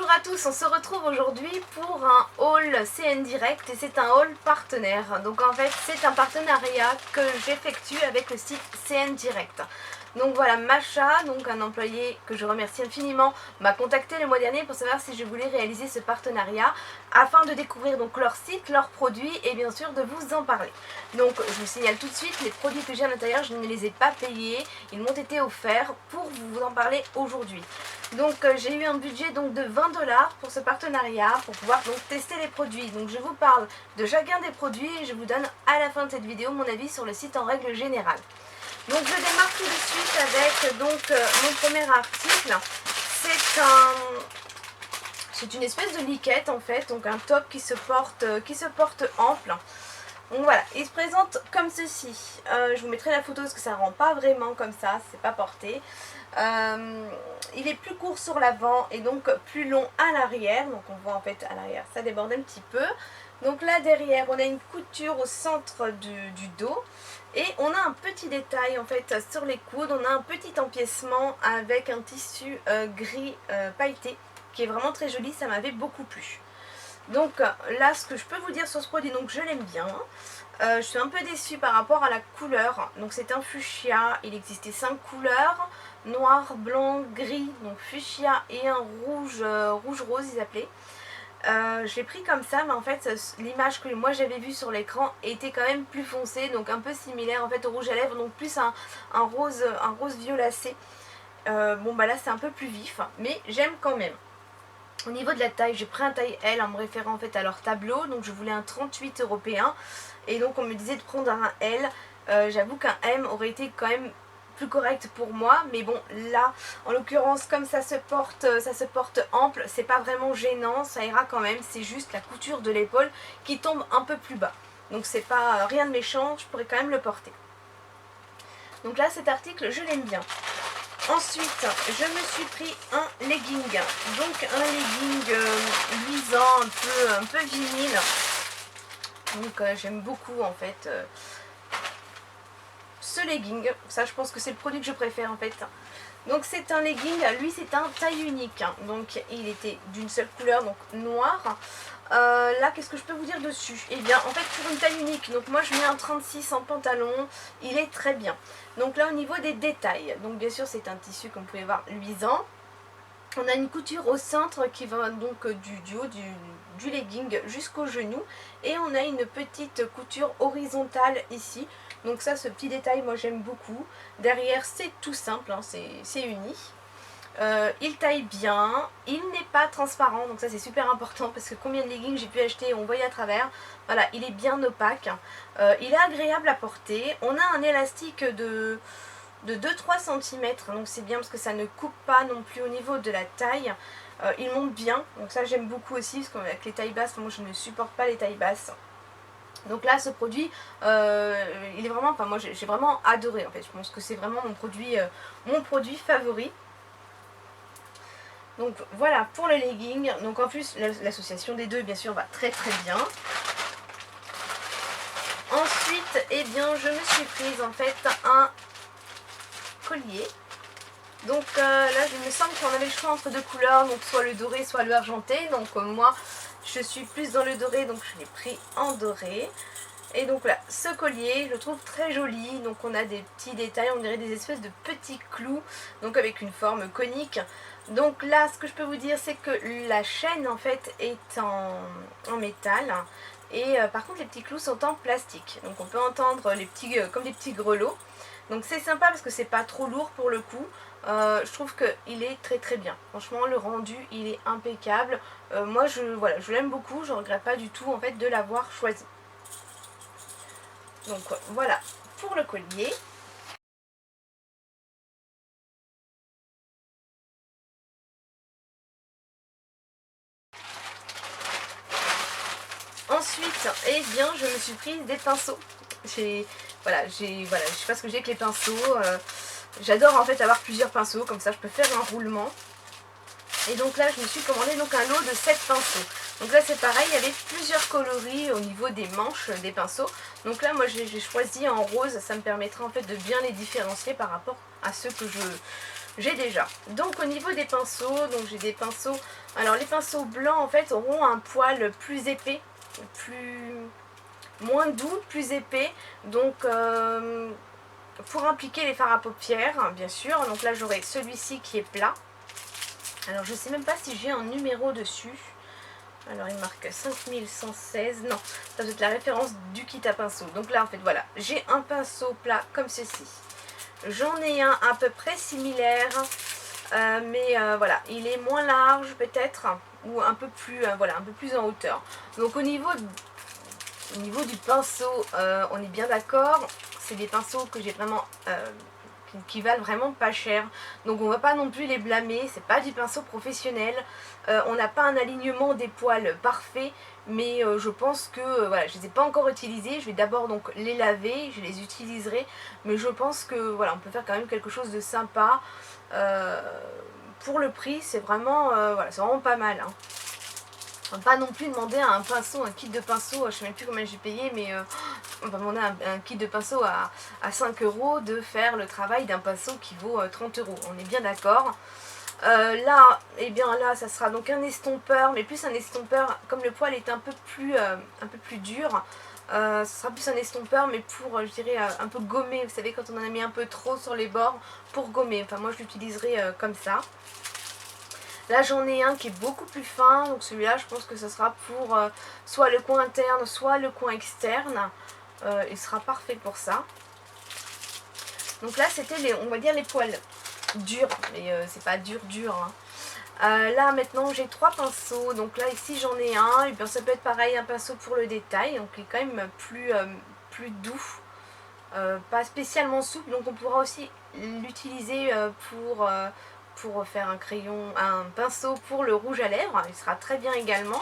Bonjour à tous, on se retrouve aujourd'hui pour un haul CN Direct et c'est un haul partenaire. Donc en fait c'est un partenariat que j'effectue avec le site CN Direct. Donc voilà, Macha, donc un employé que je remercie infiniment, m'a contacté le mois dernier pour savoir si je voulais réaliser ce partenariat afin de découvrir donc leur site, leurs produits et bien sûr de vous en parler. Donc je vous signale tout de suite, les produits que j'ai à l'intérieur, je ne les ai pas payés, ils m'ont été offerts pour vous en parler aujourd'hui. Donc j'ai eu un budget donc de 20 $ pour ce partenariat pour pouvoir donc tester les produits. Donc je vous parle de chacun des produits et je vous donne à la fin de cette vidéo mon avis sur le site en règle générale. Donc je démarre tout de suite avec donc mon premier article. C'est une espèce de liquette en fait, donc un top qui se porte ample. Donc voilà, il se présente comme ceci. Je vous mettrai la photo parce que ça rend pas vraiment comme ça, c'est pas porté. Il est plus court sur l'avant et donc plus long à l'arrière. Donc on voit en fait à l'arrière ça déborde un petit peu. Donc là derrière on a une couture au centre du dos. Et on a un petit détail en fait sur les coudes, on a un petit empiècement avec un tissu gris pailleté qui est vraiment très joli, ça m'avait beaucoup plu. Donc là ce que je peux vous dire sur ce produit, donc je l'aime bien. Je suis un peu déçue par rapport à la couleur, donc c'est un fuchsia, il existait 5 couleurs, noir, blanc, gris, donc fuchsia et un rouge rose ils appelaient. Je l'ai pris comme ça, mais en fait l'image que moi j'avais vue sur l'écran était quand même plus foncée, donc un peu similaire en fait au rouge à lèvres, donc plus un rose violacé. Bon bah là c'est un peu plus vif, mais j'aime quand même. Au niveau de la taille, j'ai pris un taille L en me référant en fait à leur tableau, donc je voulais un 38 européen, et donc on me disait de prendre un L. J'avoue qu'un M aurait été quand même plus correct pour moi, mais bon là en l'occurrence comme ça se porte ample, c'est pas vraiment gênant, ça ira quand même, c'est juste la couture de l'épaule qui tombe un peu plus bas, donc c'est pas rien de méchant, je pourrais quand même le porter. Donc là cet article je l'aime bien. Ensuite je me suis pris un legging, donc un legging luisant, un peu vinyle, donc j'aime beaucoup en fait ce legging, ça je pense que c'est le produit que je préfère en fait. Donc c'est un legging, lui c'est un taille unique, donc il était d'une seule couleur, donc noir. Là qu'est-ce que je peux vous dire dessus? Et bien en fait pour une taille unique, donc moi je mets un 36 en pantalon, il est très bien. Donc là au niveau des détails, donc bien sûr c'est un tissu comme vous pouvez voir luisant. On a une couture au centre qui va donc du haut du legging jusqu'au genou. Et on a une petite couture horizontale ici. Donc ça, ce petit détail, moi j'aime beaucoup. Derrière, c'est tout simple, hein, c'est uni. Il taille bien, il n'est pas transparent, donc ça c'est super important parce que combien de leggings j'ai pu acheter, on voyait à travers. Voilà, il est bien opaque. Il est agréable à porter. On a un élastique de 2-3 cm, donc c'est bien parce que ça ne coupe pas non plus au niveau de la taille. Il monte bien, donc ça j'aime beaucoup aussi parce qu'avec les tailles basses, moi je ne supporte pas les tailles basses. Donc là ce produit, il est vraiment, enfin moi j'ai vraiment adoré en fait, je pense que c'est vraiment mon produit favori. Donc voilà pour le legging, donc en plus l'association des deux bien sûr va très très bien. Ensuite, eh bien je me suis prise en fait un collier. Donc là il me semble qu'on avait le choix entre deux couleurs, donc soit le doré soit le argenté. Donc moi je suis plus dans le doré, donc je l'ai pris en doré. Et donc là ce collier je le trouve très joli, donc on a des petits détails, on dirait des espèces de petits clous, donc avec une forme conique. Donc là ce que je peux vous dire c'est que la chaîne en fait est en métal. Et par contre les petits clous sont en plastique, donc on peut entendre les petits comme des petits grelots. Donc c'est sympa parce que c'est pas trop lourd pour le coup. Je trouve qu'il est très très bien. Franchement le rendu il est impeccable. Moi je l'aime beaucoup, je ne regrette pas du tout en fait de l'avoir choisi. Donc voilà pour le collier. Ensuite, eh bien, je me suis prise des pinceaux. Voilà, je sais pas ce que j'ai avec les pinceaux. J'adore en fait avoir plusieurs pinceaux, comme ça je peux faire un roulement. Et donc là, je me suis commandé donc un lot de 7 pinceaux. Donc là, c'est pareil, il y avait plusieurs coloris au niveau des manches des pinceaux. Donc là, moi, j'ai choisi en rose. Ça me permettra en fait de bien les différencier par rapport à ceux j'ai déjà. Donc au niveau des pinceaux, donc j'ai des pinceaux, alors les pinceaux blancs en fait auront un poil plus épais, moins doux, plus épais, donc pour appliquer les fards à paupières bien sûr. Donc là j'aurai celui-ci qui est plat, alors je sais même pas si j'ai un numéro dessus. Alors il marque 5116, non, ça doit être la référence du kit à pinceau. Donc là en fait voilà, j'ai un pinceau plat comme ceci. J'en ai un à peu près similaire, mais voilà, il est moins large peut-être, ou un peu plus, voilà, un peu plus en hauteur. Donc au niveau du pinceau, on est bien d'accord, c'est des pinceaux que j'ai vraiment... qui valent vraiment pas cher, donc on va pas non plus les blâmer, c'est pas du pinceau professionnel, on n'a pas un alignement des poils parfait, mais je pense que voilà, je les ai pas encore utilisés, je vais d'abord donc les laver, je les utiliserai, mais je pense que voilà, on peut faire quand même quelque chose de sympa, pour le prix c'est vraiment, voilà, c'est vraiment pas mal, hein. On va pas non plus demander un pinceau, un kit de pinceau, je sais même plus combien j'ai payé, mais on va demander un kit de pinceau à 5 € de faire le travail d'un pinceau qui vaut 30 €. On est bien d'accord. Là, et bien là, ça sera donc un estompeur, mais plus un estompeur, comme le poil est un peu plus dur, ce sera plus un estompeur, mais pour, je dirais, un peu gommer. Vous savez, quand on en a mis un peu trop sur les bords, pour gommer. Enfin, moi, je l'utiliserai comme ça. Là j'en ai un qui est beaucoup plus fin, donc celui-là je pense que ce sera pour soit le coin interne, soit le coin externe. Il sera parfait pour ça. Donc là c'était on va dire les poils durs, mais c'est pas dur hein. Là maintenant j'ai 3 pinceaux, donc là ici j'en ai un, et bien ça peut être pareil, un pinceau pour le détail, donc il est quand même plus doux, pas spécialement souple, donc on pourra aussi l'utiliser pour faire un pinceau pour le rouge à lèvres, il sera très bien également.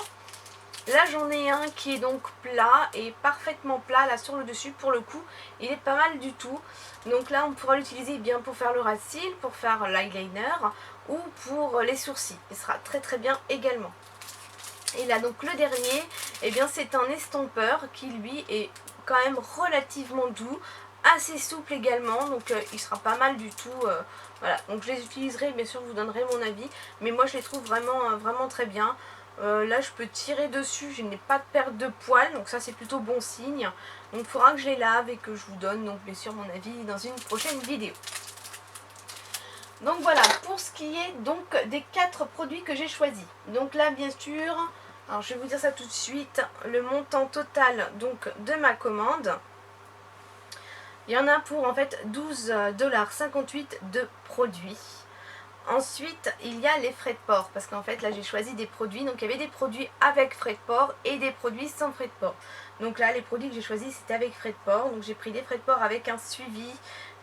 Là j'en ai un qui est donc plat et parfaitement plat là sur le dessus, pour le coup il est pas mal du tout. Donc là on pourra l'utiliser bien pour faire le ras de cils, pour faire l'eyeliner ou pour les sourcils, il sera très très bien également. Et là donc le dernier, eh bien c'est un estompeur qui lui est quand même relativement doux, assez souple également, donc il sera pas mal du tout. Voilà, donc je les utiliserai, bien sûr je vous donnerai mon avis, mais moi je les trouve vraiment très bien. Là je peux tirer dessus, je n'ai pas de perte de poils, donc ça c'est plutôt bon signe. Donc il faudra que je les lave et que je vous donne donc bien sûr mon avis dans une prochaine vidéo. Donc voilà pour ce qui est donc des 4 produits que j'ai choisis. Donc là bien sûr, alors je vais vous dire ça tout de suite, le montant total donc de ma commande. Il y en a pour en fait 12,58 $ de produits. Ensuite, il y a les frais de port, parce qu'en fait là j'ai choisi des produits, donc il y avait des produits avec frais de port et des produits sans frais de port. Donc là les produits que j'ai choisis c'était avec frais de port, donc j'ai pris des frais de port avec un suivi,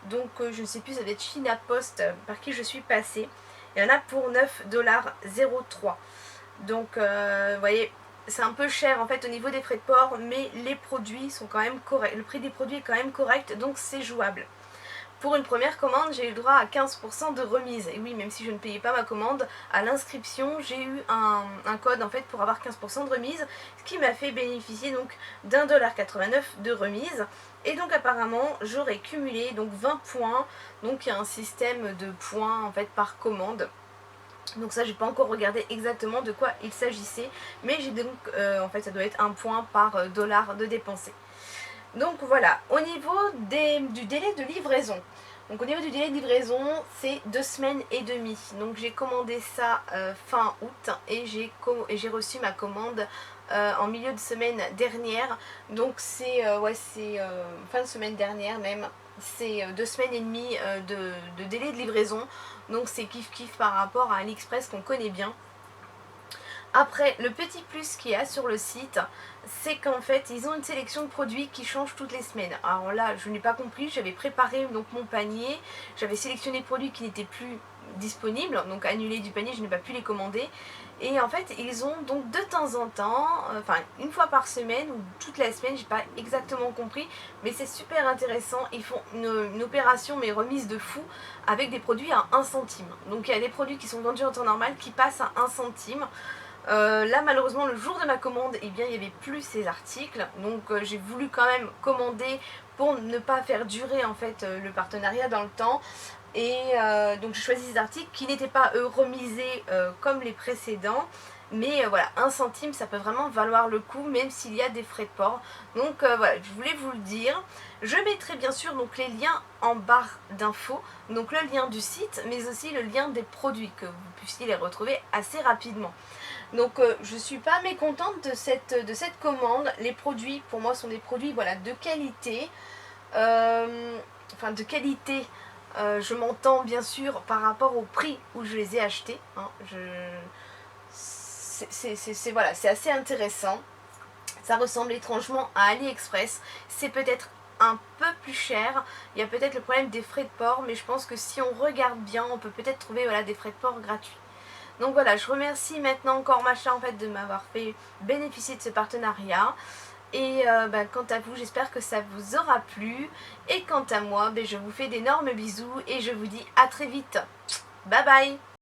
donc je ne sais plus, ça doit être China Post par qui je suis passée. Il y en a pour 9,03 $. Donc vous voyez, c'est un peu cher en fait au niveau des frais de port, mais les produits sont quand même corrects, le prix des produits est quand même correct, donc c'est jouable. Pour une première commande, j'ai eu le droit à 15% de remise. Et oui, même si je ne payais pas ma commande, à l'inscription, j'ai eu un code en fait pour avoir 15% de remise, ce qui m'a fait bénéficier donc d'1,89 $ de remise. Et donc apparemment, j'aurais cumulé donc 20 points. Donc il y a un système de points en fait par commande. Donc ça j'ai pas encore regardé exactement de quoi il s'agissait, mais j'ai donc en fait ça doit être 1 point par dollar de dépensé. Donc voilà, au niveau du délai de livraison. Donc au niveau du délai de livraison, c'est 2 semaines et demie. Donc j'ai commandé ça fin août et j'ai reçu ma commande en milieu de semaine dernière. Donc c'est fin de semaine dernière même. C'est 2 semaines et demie de délai de livraison. Donc c'est kiff par rapport à AliExpress qu'on connaît bien. Après, le petit plus qu'il y a sur le site, c'est qu'en fait, ils ont une sélection de produits qui changent toutes les semaines. Alors là, je n'ai pas compris, j'avais préparé donc mon panier, j'avais sélectionné des produits qui n'étaient plus disponibles, donc annulé du panier, je n'ai pas pu les commander. Et en fait, ils ont donc de temps en temps, enfin une fois par semaine ou toute la semaine, j'ai pas exactement compris, mais c'est super intéressant. Ils font une opération mais remise de fou avec des produits à 1 centime. Donc il y a des produits qui sont vendus en temps normal qui passent à 1 centime. Là malheureusement le jour de ma commande, eh bien, il n'y avait plus ces articles, donc j'ai voulu quand même commander pour ne pas faire durer en fait le partenariat dans le temps. Et donc j'ai choisi ces articles qui n'étaient pas remisés comme les précédents. Mais voilà, 1 centime, ça peut vraiment valoir le coup, même s'il y a des frais de port. Donc voilà, je voulais vous le dire. Je mettrai bien sûr donc les liens en barre d'infos. Donc le lien du site, mais aussi le lien des produits, que vous puissiez les retrouver assez rapidement. Donc je ne suis pas mécontente de cette commande. Les produits, pour moi, sont des produits voilà, de qualité. Enfin, de qualité, je m'entends bien sûr par rapport au prix où je les ai achetés. Hein, voilà, c'est assez intéressant. Ça ressemble étrangement à AliExpress. C'est peut-être un peu plus cher. Il y a peut-être le problème des frais de port, mais je pense que si on regarde bien, on peut peut-être trouver voilà, des frais de port gratuits. Donc voilà, je remercie maintenant encore Macha en fait de m'avoir fait bénéficier de ce partenariat. Et quant à vous, j'espère que ça vous aura plu. Et quant à moi, je vous fais d'énormes bisous et je vous dis à très vite. Bye bye.